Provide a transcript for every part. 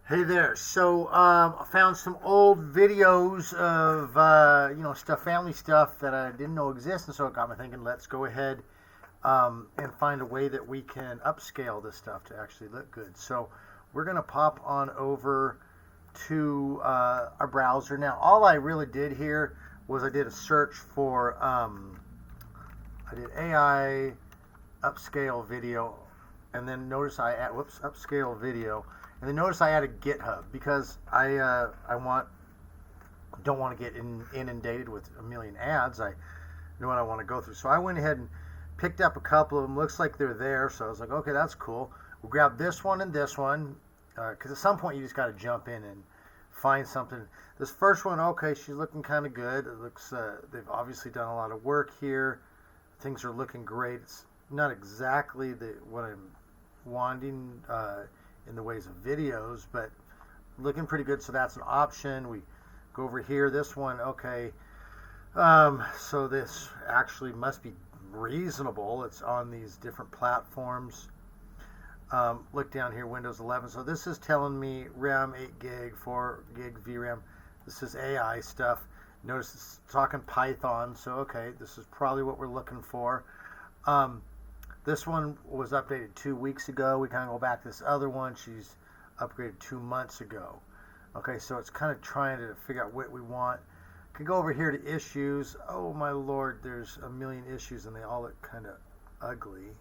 Hey there. So I found some old videos of family stuff that I didn't know existed. So it got me thinking. Let's go ahead and find a way that we can upscale this stuff to actually look good. So we're gonna pop on over to our browser. Now, all I really did here was I did a search for I did AI upscale video, and then notice I add upscale video. And then notice I added GitHub because don't want to get inundated with a million ads. I know what I want to go through. So I went ahead and picked up a couple of them. Looks like they're there. So I was like, okay, that's cool. We'll grab this one and this one because at some point you just got to jump in and find something. This first one, okay, she's looking kind of good. It looks they've obviously done a lot of work here. Things are looking great. It's not exactly what I'm wanting. In the ways of videos, but looking pretty good. So that's an option. We go over here. This one, okay. So this actually must be reasonable. It's on these different platforms. Look down here, Windows 11. So this is telling me RAM 8 gig, 4 gig VRAM. This is AI stuff. Notice it's talking Python. So okay, this is probably what we're looking for. This one was updated 2 weeks ago. We kind of go back to this other one. She's upgraded 2 months ago. Okay, so it's kind of trying to figure out what we want. Can go over here to issues. Oh my lord, there's a million issues and they all look kind of ugly.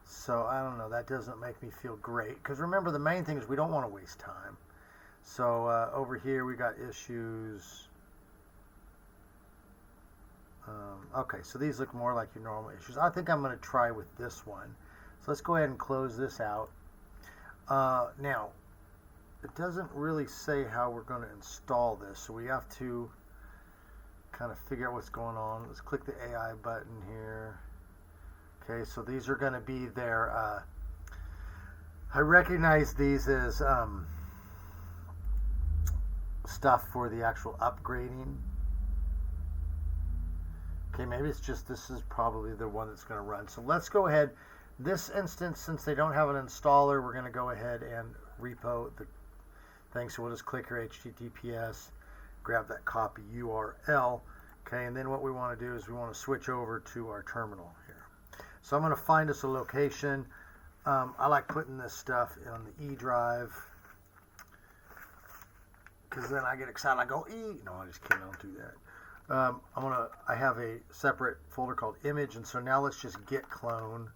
So I don't know. That doesn't make me feel great. Because remember, the main thing is we don't want to waste time. So over here we got issues. Okay, so these look more like your normal issues. I think I'm going to try with this one. So let's go ahead and close this out. Now, it doesn't really say how we're going to install this, so we have to kind of figure out what's going on. Let's click the AI button here. Okay, so these are going to be their... I recognize these as stuff for the actual upgrading. Okay, maybe it's just this is probably the one that's going to run. So let's go ahead. This instance, since they don't have an installer, we're going to go ahead and repo the thing. So we'll just click here, HTTPS, grab that copy URL. Okay, and then what we want to do is we want to switch over to our terminal here. So I'm going to find us a location. I like putting this stuff on the E drive because then I get excited. I go E. No, I just kidding. I don't do that. I have a separate folder called image, and so now let's just git clone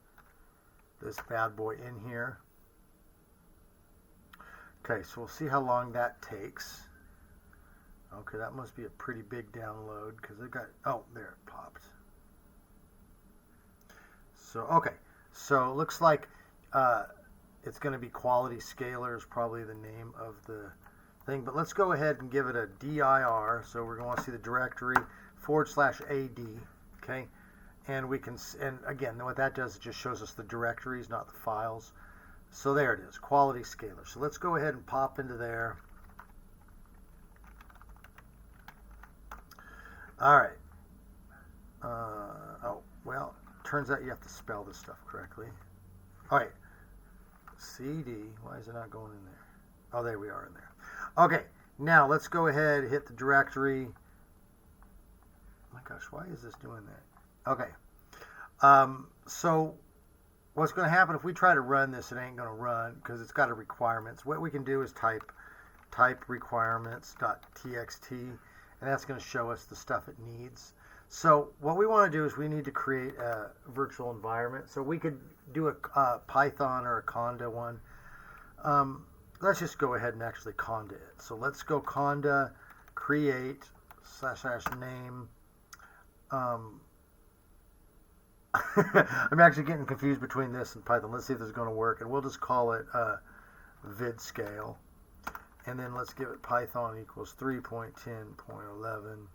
this bad boy in here. Okay, so we'll see how long that takes. Okay, that must be a pretty big download because it got, oh, there it popped. So, okay, so it looks like it's going to be quality scaler is probably the name of the thing, but let's go ahead and give it a dir. So we're going to see the directory /AD, okay, and we can, and again, what that does, it just shows us the directories, not the files. So there it is, quality scaler. So let's go ahead and pop into there. All right. Oh, well, turns out you have to spell this stuff correctly. All right. CD, why is it not going in there? Oh, there we are in there. Okay, now let's go ahead, hit the directory. Oh my gosh, why is this doing that? Okay, so what's going to happen if we try to run this, it ain't going to run because it's got a requirements. What we can do is type requirements.txt, and that's going to show us the stuff it needs. So what we want to do is we need to create a virtual environment. So we could do a Python or a Conda one. Let's just go ahead and actually conda it. So let's go conda create / name. I'm actually getting confused between this and Python. Let's see if this is going to work. And we'll just call it vid scale. And then let's give it Python equals 3.10.11.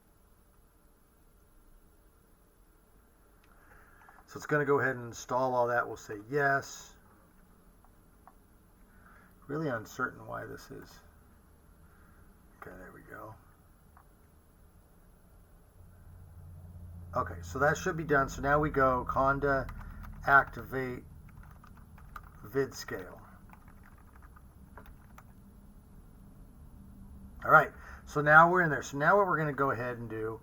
So it's going to go ahead and install all that. We'll say yes. Really uncertain why this is. Okay, there we go. Okay, so that should be done. So now we go conda activate vid scale. All right, so now we're in there. So now what we're going to go ahead and do,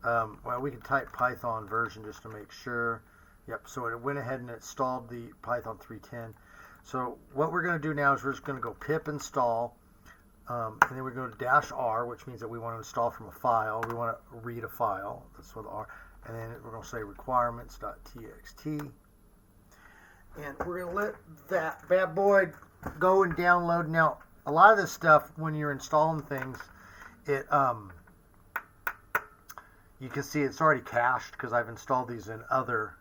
well, we can type Python version just to make sure. Yep, so it went ahead and installed the Python 3.10. So what we're going to do now is we're just going to go pip install, and then we go to -R, which means that we want to install from a file. We want to read a file. That's what the R. And then we're going to say requirements.txt. And we're going to let that bad boy go and download. Now, a lot of this stuff, when you're installing things, it you can see it's already cached because I've installed these in other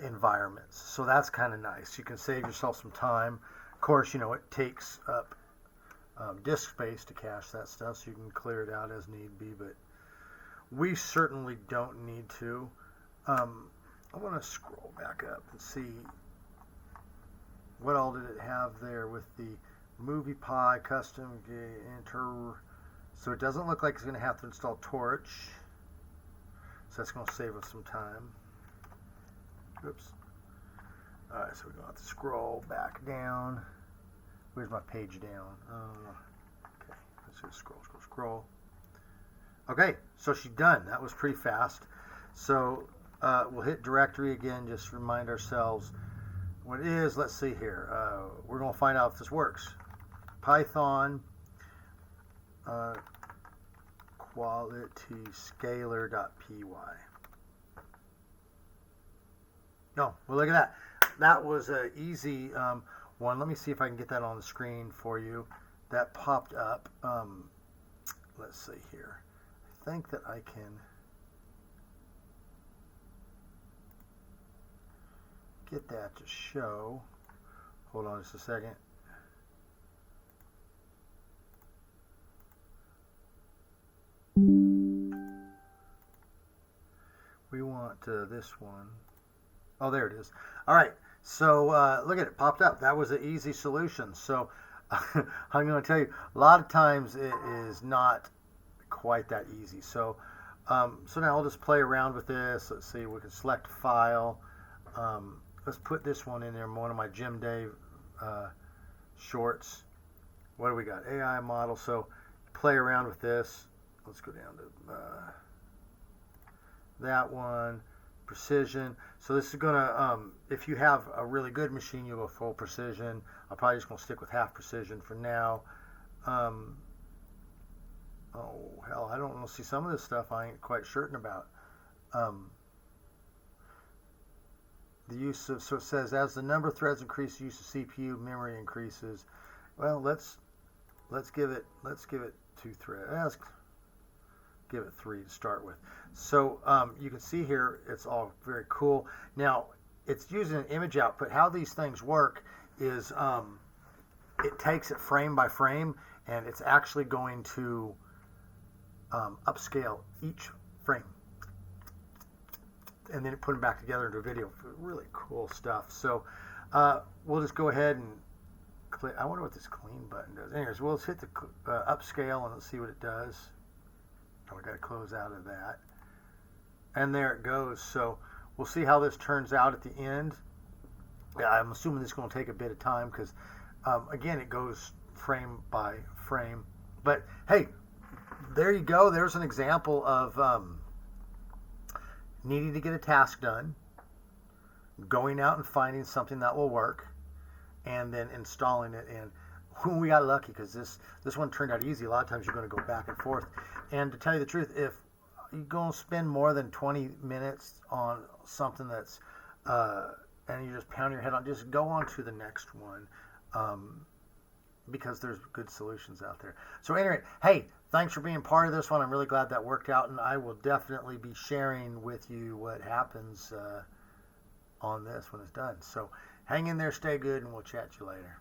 environments. So that's kind of nice. You can save yourself some time. Of course, you know, it takes up disk space to cache that stuff, so you can clear it out as need be, but we certainly don't need to. I want to scroll back up and see what all did it have there with the MoviePy custom enter. So it doesn't look like it's going to have to install Torch, so that's going to save us some time. Oops. All right, so we're going to have to scroll back down. Where's my page down? Okay, let's just scroll. Okay, so she's done. That was pretty fast. So we'll hit directory again, just remind ourselves what it is. Let's see here. We're going to find out if this works. Python qualityscaler.py. No, well, look at that. That was an easy one. Let me see if I can get that on the screen for you. That popped up. Let's see here. I think that I can get that to show. Hold on just a second. We want this one. Oh, there it is. All right. So look at it, popped up. That was an easy solution. So I'm going to tell you, a lot of times it is not quite that easy. So so now I'll just play around with this. Let's see. We can select file. Let's put this one in there. One of my Jim Dave shorts. What do we got? AI model. So play around with this. Let's go down to that one. Precision. So this is gonna, if you have a really good machine, you'll go full precision. I'm probably just gonna stick with half precision for now. Oh hell, I don't know. See, some of this stuff I ain't quite certain about. The use of, so it says as the number of threads increase, the use of CPU memory increases. Well, let's give it 2 threads. Let's give it 3 to start with. So you can see here it's all very cool. Now it's using an image output. How these things work is it takes it frame by frame, and it's actually going to upscale each frame, and then put them back together into a video. Really cool stuff. So we'll just go ahead and click. I wonder what this clean button does. Anyways, we'll just hit the upscale and let's see what it does. Oh, we got to close out of that. And there it goes. So we'll see how this turns out at the end. Yeah, I'm assuming this is going to take a bit of time because, again, it goes frame by frame. But, hey, there you go. There's an example of needing to get a task done, going out and finding something that will work, and then installing it. And we got lucky because this one turned out easy. A lot of times you're going to go back and forth. And to tell you the truth, if you're going to spend more than 20 minutes on something that's, and you just pound your head on, just go on to the next one, because there's good solutions out there. So anyway, hey, thanks for being part of this one. I'm really glad that worked out, and I will definitely be sharing with you what happens on this when it's done. So hang in there, stay good, and we'll chat to you later.